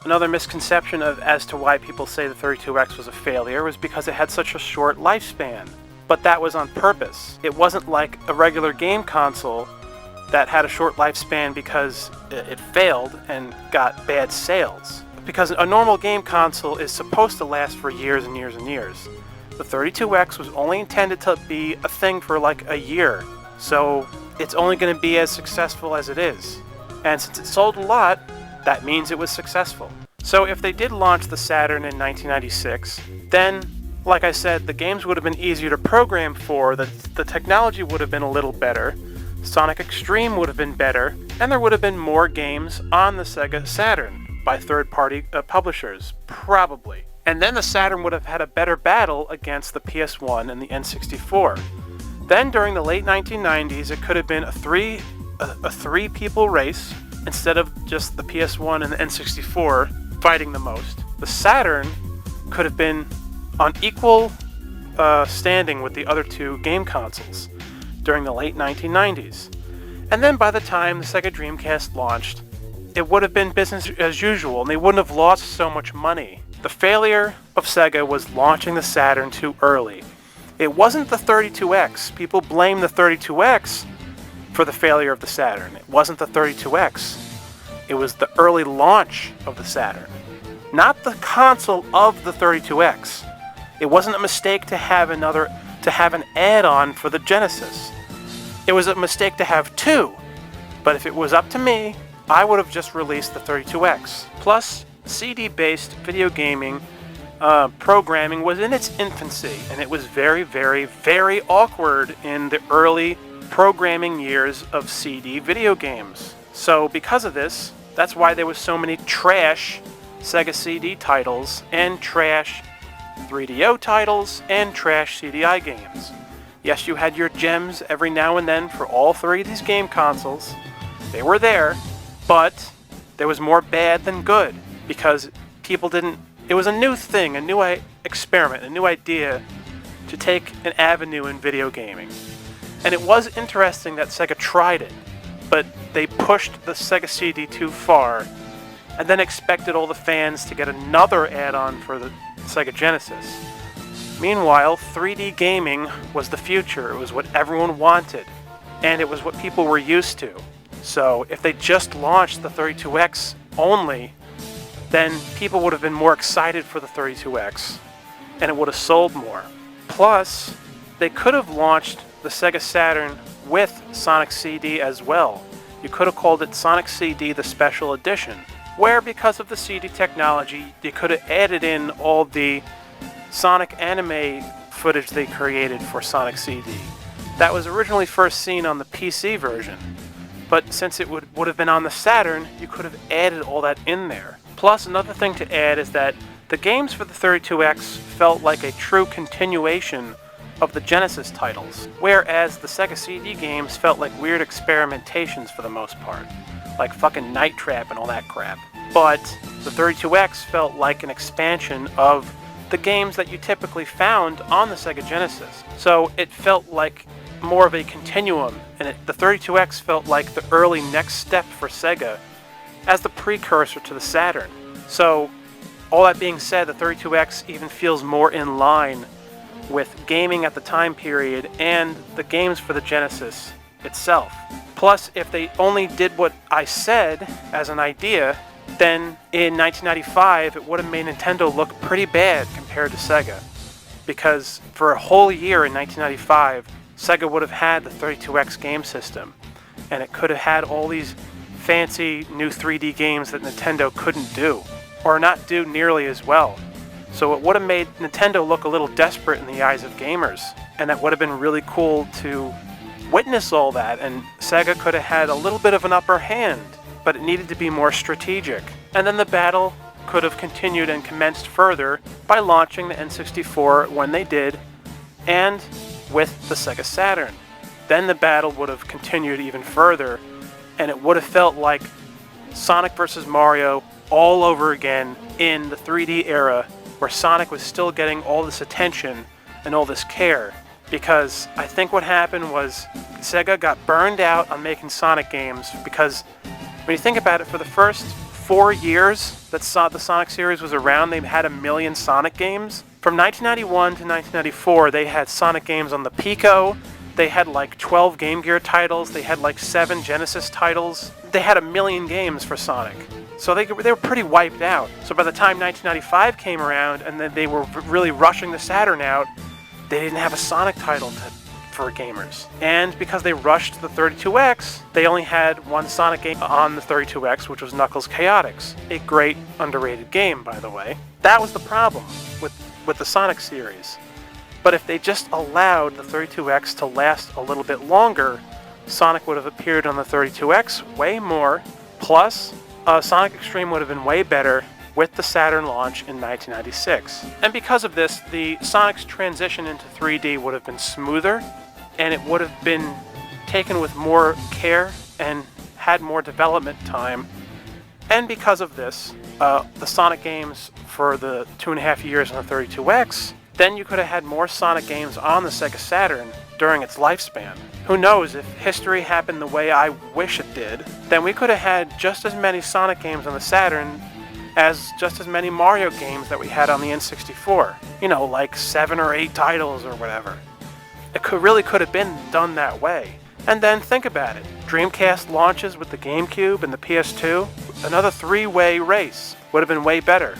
Another misconception as to why people say the 32X was a failure was because it had such a short lifespan. But that was on purpose. It wasn't like a regular game console that had a short lifespan because it failed and got bad sales. Because a normal game console is supposed to last for years and years and years. The 32X was only intended to be a thing for like a year, so it's only going to be as successful as it is. And since it sold a lot, that means it was successful. So if they did launch the Saturn in 1996, then, like I said, the games would have been easier to program for, the technology would have been a little better, Sonic Extreme would have been better, and there would have been more games on the Sega Saturn by third-party publishers, probably. And then the Saturn would have had a better battle against the PS1 and the N64. Then during the late 1990s, it could have been a three-people race instead of just the PS1 and the N64 fighting the most. The Saturn could have been on equal standing with the other two game consoles during the late 1990s. And then by the time the Sega Dreamcast launched, it would have been business as usual, and they wouldn't have lost so much money. The failure of Sega was launching the Saturn too early. It wasn't the 32X. People blame the 32X for the failure of the Saturn. It wasn't the 32X. It was the early launch of the Saturn, not the console of the 32X. It wasn't a mistake to have an add-on for the Genesis. It was a mistake to have two, but if it was up to me, I would have just released the 32X. Plus, CD-based video gaming programming was in its infancy, and it was very, very, very awkward in the early programming years of CD video games. So because of this, that's why there was so many trash Sega CD titles and trash 3DO titles and trash CDI games. Yes, you had your gems every now and then for all three of these game consoles. They were there, but there was more bad than good because people didn't. It was a new thing, a new experiment, a new idea to take an avenue in video gaming. And it was interesting that Sega tried it, but they pushed the Sega CD too far and then expected all the fans to get another add-on for the Sega Genesis. Meanwhile, 3D gaming was the future. It was what everyone wanted, and it was what people were used to. So if they just launched the 32X only, then people would have been more excited for the 32X, and it would have sold more. Plus, they could have launched the Sega Saturn with Sonic CD as well. You could have called it Sonic CD the Special Edition, where because of the CD technology, they could have added in all the Sonic anime footage they created for Sonic CD. That was originally first seen on the PC version, but since it would have been on the Saturn, you could have added all that in there. Plus, another thing to add is that the games for the 32X felt like a true continuation of the Genesis titles, whereas the Sega CD games felt like weird experimentations for the most part, like fucking Night Trap and all that crap. But the 32X felt like an expansion of the games that you typically found on the Sega Genesis. So it felt like more of a continuum, and the 32X felt like the early next step for Sega as the precursor to the Saturn. So all that being said, the 32X even feels more in line with gaming at the time period and the games for the Genesis itself. Plus, if they only did what I said as an idea, then in 1995 it would have made Nintendo look pretty bad compared to Sega. Because for a whole year in 1995, Sega would have had the 32X game system, and it could have had all these fancy new 3D games that Nintendo couldn't do, or not do nearly as well. So it would have made Nintendo look a little desperate in the eyes of gamers, and that would have been really cool to witness all that, and Sega could have had a little bit of an upper hand, but it needed to be more strategic. And then the battle could have continued and commenced further by launching the N64 when they did, and with the Sega Saturn. Then the battle would have continued even further, and it would have felt like Sonic vs. Mario all over again in the 3D era, where Sonic was still getting all this attention and all this care. Because I think what happened was Sega got burned out on making Sonic games, because when you think about it, for the first 4 years that the Sonic series was around, they had 1 million Sonic games. From 1991 to 1994, they had Sonic games on the Pico. They had like 12 Game Gear titles. They had like 7 Genesis titles. They had 1 million games for Sonic. So they were pretty wiped out. So by the time 1995 came around and then they were really rushing the Saturn out, they didn't have a Sonic title for gamers. And because they rushed the 32X, they only had one Sonic game on the 32X, which was Knuckles Chaotix. A great, underrated game, by the way. That was the problem with the Sonic series. But if they just allowed the 32X to last a little bit longer, Sonic would have appeared on the 32X way more, plus Sonic Extreme would have been way better with the Saturn launch in 1996. And because of this, the Sonic's transition into 3D would have been smoother, and it would have been taken with more care and had more development time. And because of this, the Sonic games for the 2.5 years on the 32X, then you could have had more Sonic games on the Sega Saturn during its lifespan. Who knows, if history happened the way I wish it did, then we could have had just as many Sonic games on the Saturn as just as many Mario games that we had on the N64. You know, like 7 or 8 titles or whatever. It really could have been done that way. And then think about it. Dreamcast launches with the GameCube and the PS2, another 3-way race would have been way better.